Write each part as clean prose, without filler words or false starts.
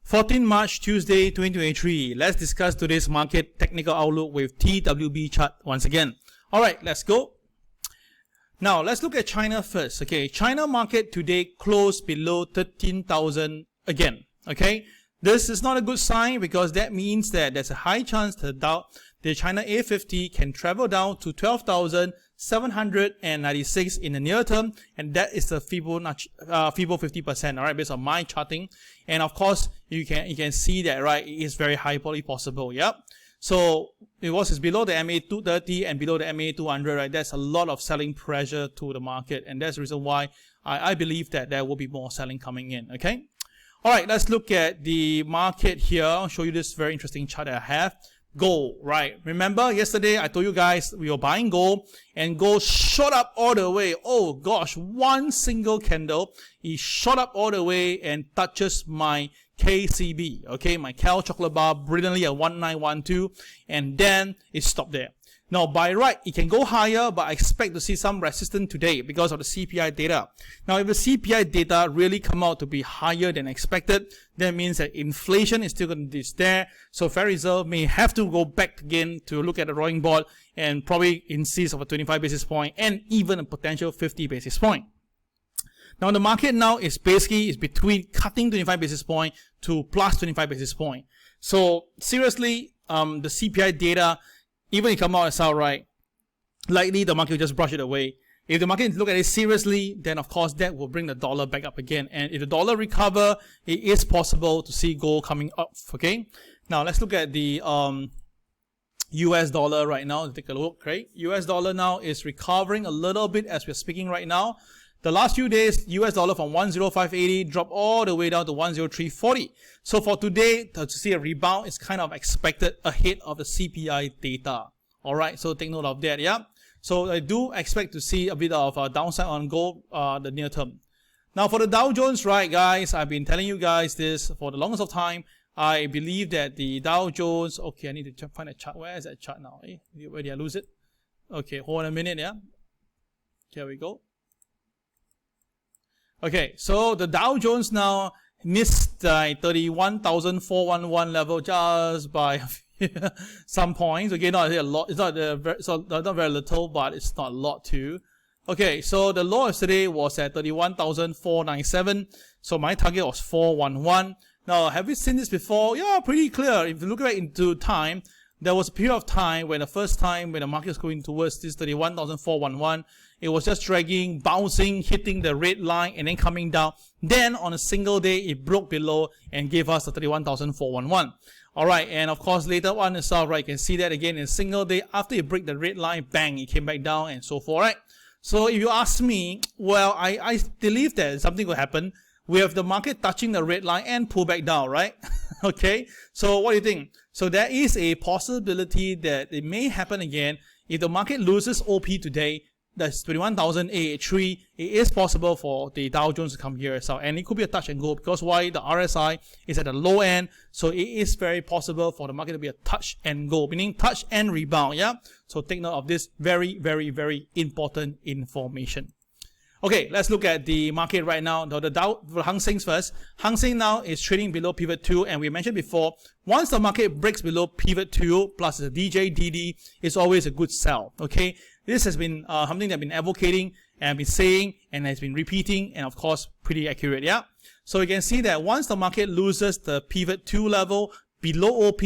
14 March, Tuesday, 2023. Let's discuss today's market technical outlook with TWB chart once again. Alright, let's go. Now, let's look at China first. Okay, China market today closed below 13,000 again. Okay, this is not a good sign because that means that there's a high chance that the China A50 can travel down to 12,796 in the near term, and that is the Fibonacci 50%, alright, based on my charting. And of course, you can see that, right, it is very highly possible, yep. So it's below the MA 230 and below the MA 200, right? That's a lot of selling pressure to the market, and that's the reason why I believe that there will be more selling coming in, okay? Alright, let's look at the market here. I'll show you this very interesting chart that I have. Gold, right? Remember yesterday I told you guys we were buying gold and gold shot up all the way. Oh gosh, one single candle, it shot up all the way and touches my KCB, okay, my Cal chocolate bar brilliantly at 1912, and then it stopped there. Now by right, it can go higher, but I expect to see some resistance today because of the CPI data. Now if the CPI data really come out to be higher than expected, that means that inflation is still going to be there. So Federal Reserve may have to go back again to look at the drawing board and probably insist of a 25 basis point and even a potential 50 basis point. Now the market now is between cutting 25 basis point to plus 25 basis point. So seriously, the CPI data, even if it comes out as outright, likely the market will just brush it away. If the market look at it seriously, then of course that will bring the dollar back up again. And if the dollar recover, it is possible to see gold coming up. Okay. Now let's look at the US dollar right now. Take a look. Right. US dollar now is recovering a little bit as we're speaking right now. The last few days, US dollar from 105.80 dropped all the way down to 103.40. So for today, to see a rebound is kind of expected ahead of the CPI data. Alright, so take note of that, yeah. So I do expect to see a bit of a downside on gold the near term. Now for the Dow Jones, right guys, I've been telling you guys this for the longest of time. I believe that the Dow Jones, okay, I need to find a chart. Where is that chart now? Where did I lose it? Okay, hold on a minute, yeah. Here we go. Okay, so the Dow Jones now missed the 31,411 level just by some points. Okay, not a lot. It's not very little, but it's not a lot too. Okay, so the low yesterday was at 31,497. So my target was 411. Now, have you seen this before? Yeah, pretty clear. If you look back into time, there was a period of time when the market was going towards this 31,411, it was just dragging, bouncing, hitting the red line, and then coming down. Then on a single day, it broke below and gave us the 31,411. Alright, and of course later on itself, right, you can see that again in a single day. After it break the red line, bang, it came back down and so forth, right? So if you ask me, well, I believe that something will happen. We have the market touching the red line and pull back down, right? Okay, so what do you think? So there is a possibility that it may happen again. If the market loses OP today, that's 21,883, it is possible for the Dow Jones to come here as well. And it could be a touch and go because why? The RSI is at the low end. So it is very possible for the market to be a touch and go, meaning touch and rebound, yeah? So take note of this very, very, very important information. Okay, let's look at the market right now. The Hang Seng first. Hang Seng now is trading below pivot 2, and we mentioned before, once the market breaks below pivot 2 plus the DJDD, it's always a good sell. Okay, this has been something that I've been advocating and I've been saying and has been repeating, and of course pretty accurate, yeah. So you can see that once the market loses the pivot 2 level below OP,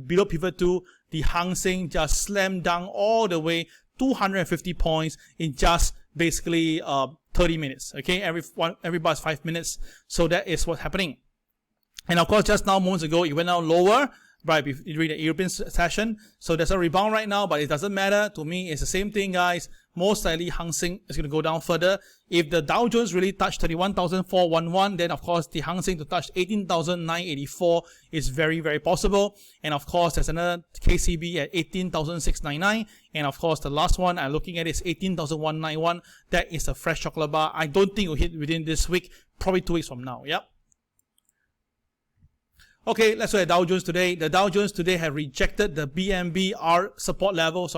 below pivot 2, the Hang Seng just slammed down all the way 250 points in just basically 30 minutes. Okay, every bar is 5 minutes. So that is what's happening. And of course, just now moments ago, it went down lower right during the European session. So there's a rebound right now, but it doesn't matter. To me, it's the same thing, guys. Most likely, Hang Seng is going to go down further. If the Dow Jones really touch 31,411, then of course the Hang Seng to touch 18,984 is very, very possible. And of course, there's another KCB at 18,699. And of course, the last one I'm looking at is 18,191. That is a fresh chocolate bar. I don't think it will hit within this week, probably 2 weeks from now. Yep. Okay, let's look at Dow Jones today. The Dow Jones today have rejected the BMB support level,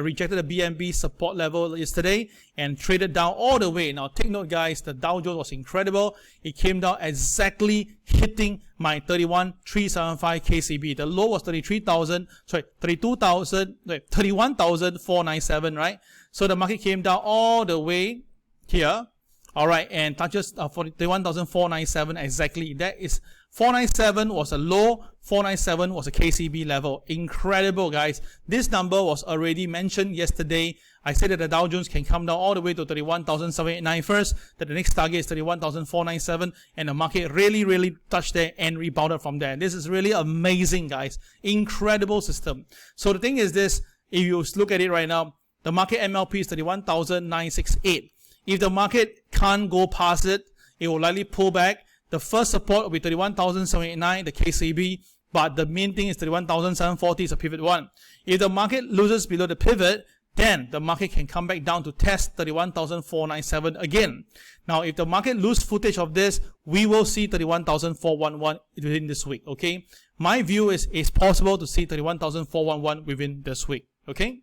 rejected the BMB support level yesterday and traded down all the way. Now take note, guys, the Dow Jones was incredible. It came down exactly hitting my 31,375 KCB. The low was 31,497, right? So the market came down all the way here, all right, and touches 31,497 exactly. That is 497 was a low, 497 was a KCB level. Incredible, guys. This number was already mentioned yesterday. I said that the Dow Jones can come down all the way to 31,789 first, that the next target is 31,497, and the market really touched there and rebounded from there. This is really amazing, guys. Incredible system. So the thing is this, if you look at it right now, the market MLP is 31,968. If the market can't go past it, it will likely pull back. The first support will be 31,789, the KCB, but the main thing is 31,740 is a pivot 1. If the market loses below the pivot, then the market can come back down to test 31,497 again. Now, if the market loses footage of this, we will see 31,411 within this week, okay? My view is it's possible to see 31,411 within this week, okay?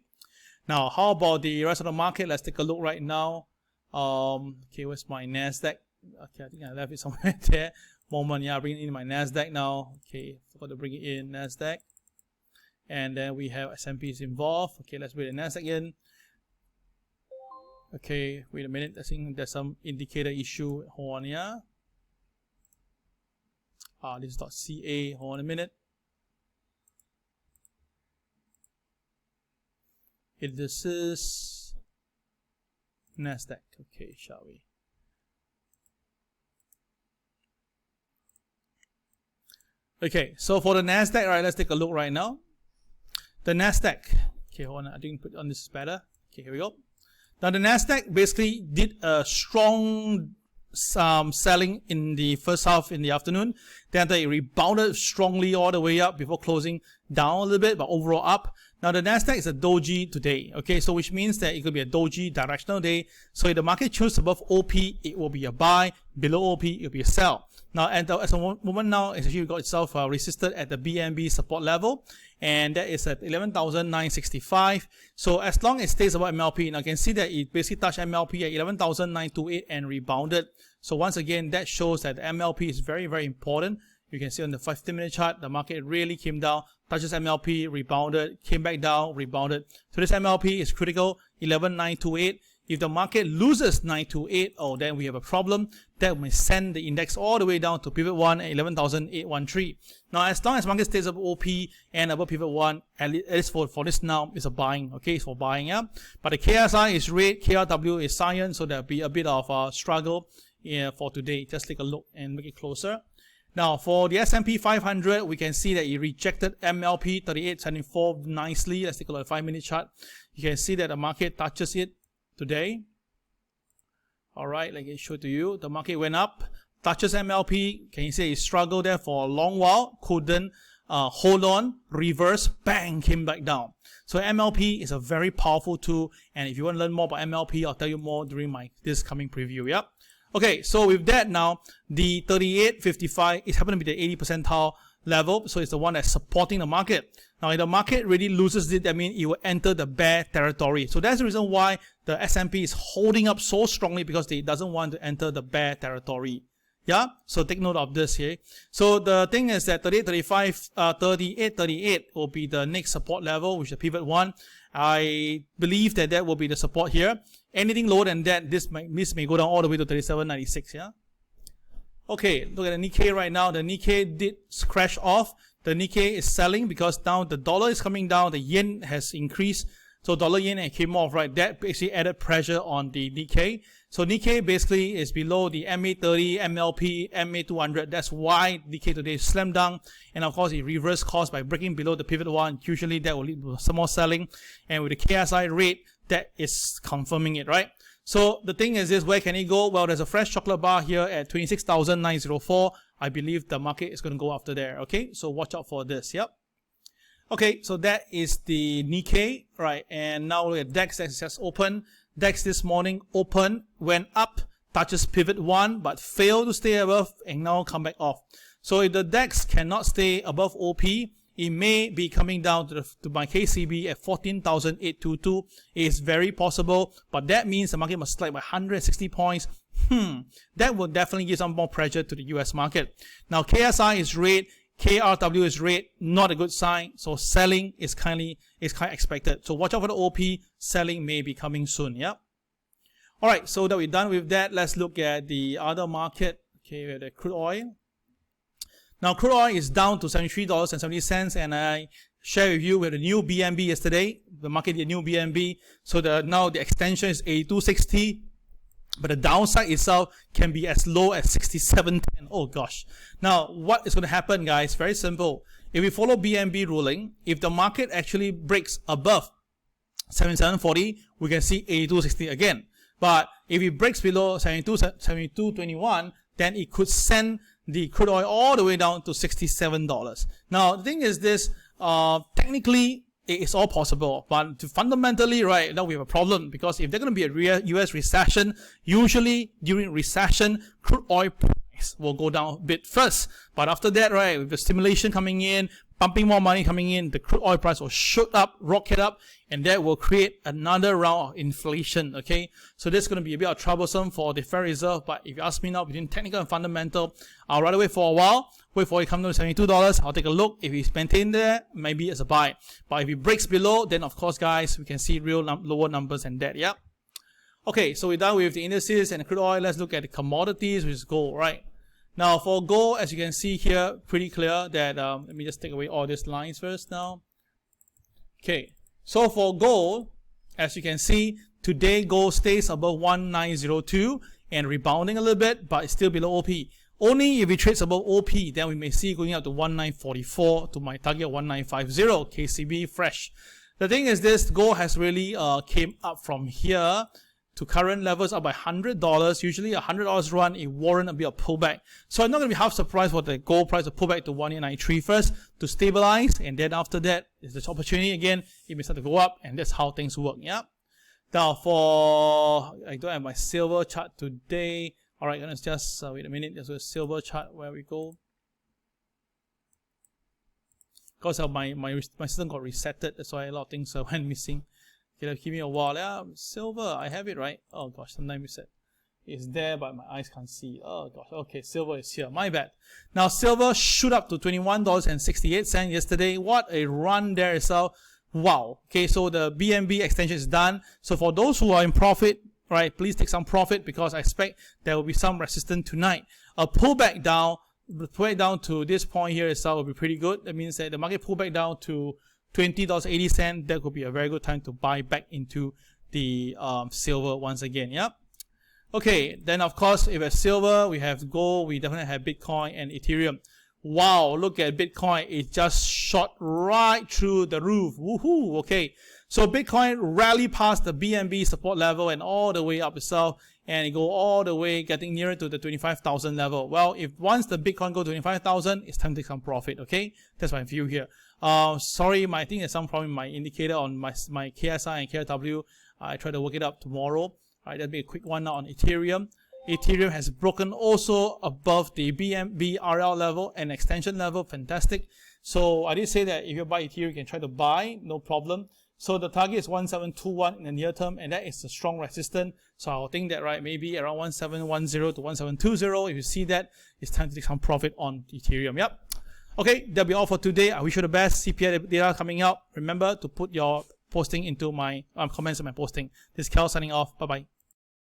Now, how about the rest of the market? Let's take a look right now. Okay, where's my NASDAQ? Okay, I think I left it somewhere there. Moment, yeah, bringing in my NASDAQ now. Okay, forgot to bring it in, NASDAQ. And then we have S&P's involved. Okay, let's bring the NASDAQ in. Okay, wait a minute. I think there's some indicator issue. Hold on, yeah. This is .ca. Hold on a minute. This is NASDAQ. Okay, shall we? Okay, so for the NASDAQ, right, let's take a look right now. The NASDAQ, okay, hold on, I think put on this is better. Okay, here we go. Now the NASDAQ basically did a strong selling in the first half in the afternoon. Then it rebounded strongly all the way up before closing down a little bit, but overall up. Now the NASDAQ is a doji today, okay, so which means that it could be a doji directional day. So if the market chooses above OP, it will be a buy. Below OP, it will be a sell. Now, as a moment now, it's actually got itself resisted at the BNB support level, and that is at 11,965. So as long as it stays above MLP, now you can see that it basically touched MLP at 11,928 and rebounded. So once again, that shows that the MLP is very important. You can see on the 15-minute chart, the market really came down, touches MLP, rebounded, came back down, rebounded. So this MLP is critical, 11,928. If the market loses 928, oh, then we have a problem. That may send the index all the way down to pivot 1 at 11,813. Now, as long as market stays above OP and above pivot 1, at least for this now, is a buying, okay, it's for buying, yeah. But the KSI is red, KRW is cyan, so there'll be a bit of a struggle for today. Just take a look and make it closer. Now, for the S&P 500, we can see that it rejected MLP 3874 nicely. Let's take a look at the 5-minute chart. You can see that the market touches it today. All right, like I showed to you, the market went up, touches MLP. Can you see it struggled there for a long while, couldn't hold on, reverse, bang, came back down. So MLP is a very powerful tool, and if you want to learn more about MLP, I'll tell you more during this coming preview. Yep. Okay, so with that now, the 38.55 is happening to be the 80 percentile level, so it's the one that's supporting the market. Now, if the market really loses it, that means it will enter the bear territory. So that's the reason why the S&P is holding up so strongly, because it doesn't want to enter the bear territory. Yeah, so take note of this here. So the thing is that 38.38 will be the next support level, which is the pivot 1. I believe that that will be the support here. Anything lower than that, this may go down all the way to 37.96. Yeah. Okay, look at the Nikkei right now. The Nikkei did crash off. The Nikkei is selling because now the dollar is coming down. The yen has increased. So dollar yen came off, right? That basically added pressure on the Nikkei. So Nikkei basically is below the MA30, MLP, MA200. That's why Nikkei today slammed down. And of course, it reversed course by breaking below the pivot 1. Usually that will lead to some more selling. And with the KSI rate, that is confirming it, right? So the thing is this, where can it go? Well, there's a fresh chocolate bar here at 26,904. I believe the market is going to go after there, okay? So watch out for this, yep. Okay, so that is the Nikkei, right? And now look at DAX. DAX just open. DAX this morning open, went up, touches pivot 1, but failed to stay above and now come back off. So if the DAX cannot stay above OP, it may be coming down to my KCB at 14,822. It is very possible, but that means the market must slide by 160 points that will definitely give some more pressure to the US market. Now KSI is red, KRW is red, not a good sign. So selling is kind of expected. So watch out for the OP. Selling may be coming soon. Yeah. All right. So that we're done with that, let's look at the other market. Okay, we have the crude oil. Now crude oil is down to $73.70, and I share with you with the new BNB yesterday. The market did a new BNB, so now the extension is 82.60. But the downside itself can be as low as 67.10. Oh gosh. Now, what is going to happen, guys? Very simple. If we follow BNB ruling, if the market actually breaks above 77.40, we can see 82.60 again. But if it breaks below 72.21, then it could send the crude oil all the way down to $67. Now, the thing is this, technically, it's all possible, but fundamentally, right, now we have a problem, because if there's going to be a US recession, usually during recession, crude oil price will go down a bit first. But after that, right, with the stimulation coming in, pumping more money coming in, the crude oil price will shoot up, rocket up, and that will create another round of inflation, okay? So this is going to be a bit troublesome for the Federal Reserve, but if you ask me now, between technical and fundamental, I'll rather wait for a while, wait for it to come down to $72, I'll take a look. If it's maintained there, maybe it's a buy. But if it breaks below, then of course, guys, we can see real lower numbers than that, yeah? Okay, so we're done with the indices and the crude oil. Let's look at the commodities, which is gold, right? Now, for gold, as you can see here, pretty clear that, let me just take away all these lines first now. Okay, so for gold, as you can see, today gold stays above 1902 and rebounding a little bit, but it's still below OP. Only if it trades above OP, then we may see going up to 1944 to my target of 1950, KCB fresh. The thing is this, gold has really came up from here to current levels up by $100. Usually a $100 run, it warrant a bit of pullback. So I'm not going to be half surprised for the gold price to pull back to 1893 first to stabilize, and then after that is this opportunity again, it may start to go up, and that's how things work. Yeah. Now I don't have my silver chart today. All right, let's just wait a minute. There's a silver chart where we go. Because my system got resetted, that's why a lot of things went missing. Okay, give me a while. Yeah, silver, I have it right. Oh gosh, sometimes reset. It's there, but my eyes can't see. Oh gosh, okay, silver is here. My bad. Now silver shoot up to $21.68 yesterday. What a run there itself. Wow. Okay, so the BNB extension is done. So for those who are in profit, right, please take some profit, because I expect there will be some resistance tonight. A pullback down to this point here itself will be pretty good. That means that the market pullback down to $20.80, that could be a very good time to buy back into the silver once again. Yep. Okay, then of course, if we have silver, we have gold, we definitely have Bitcoin and Ethereum. Wow, look at Bitcoin. It just shot right through the roof. Woohoo. Okay, so Bitcoin rallied past the BNB support level and all the way up itself, and it go all the way getting nearer to the 25,000 level. Well, if once the Bitcoin go to 25,000, it's time to take some profit. Okay, that's my view here. Sorry, I think there's some problem with my indicator on my KSI and KRW. I try to work it up tomorrow. All right, that'll be a quick one now on Ethereum. Ethereum has broken also above the BNB RL level and extension level. Fantastic. So I did say that if you buy Ethereum, you can try to buy, no problem. So the target is 1721 in the near term, and that is a strong resistance. So I'll think that, right, maybe around 1710 to 1720. If you see that, it's time to take some profit on Ethereum. Yep. Okay, that'll be all for today. I wish you the best. CPI data coming out. Remember to put your posting into my comments in my posting. This is Kel signing off. Bye-bye.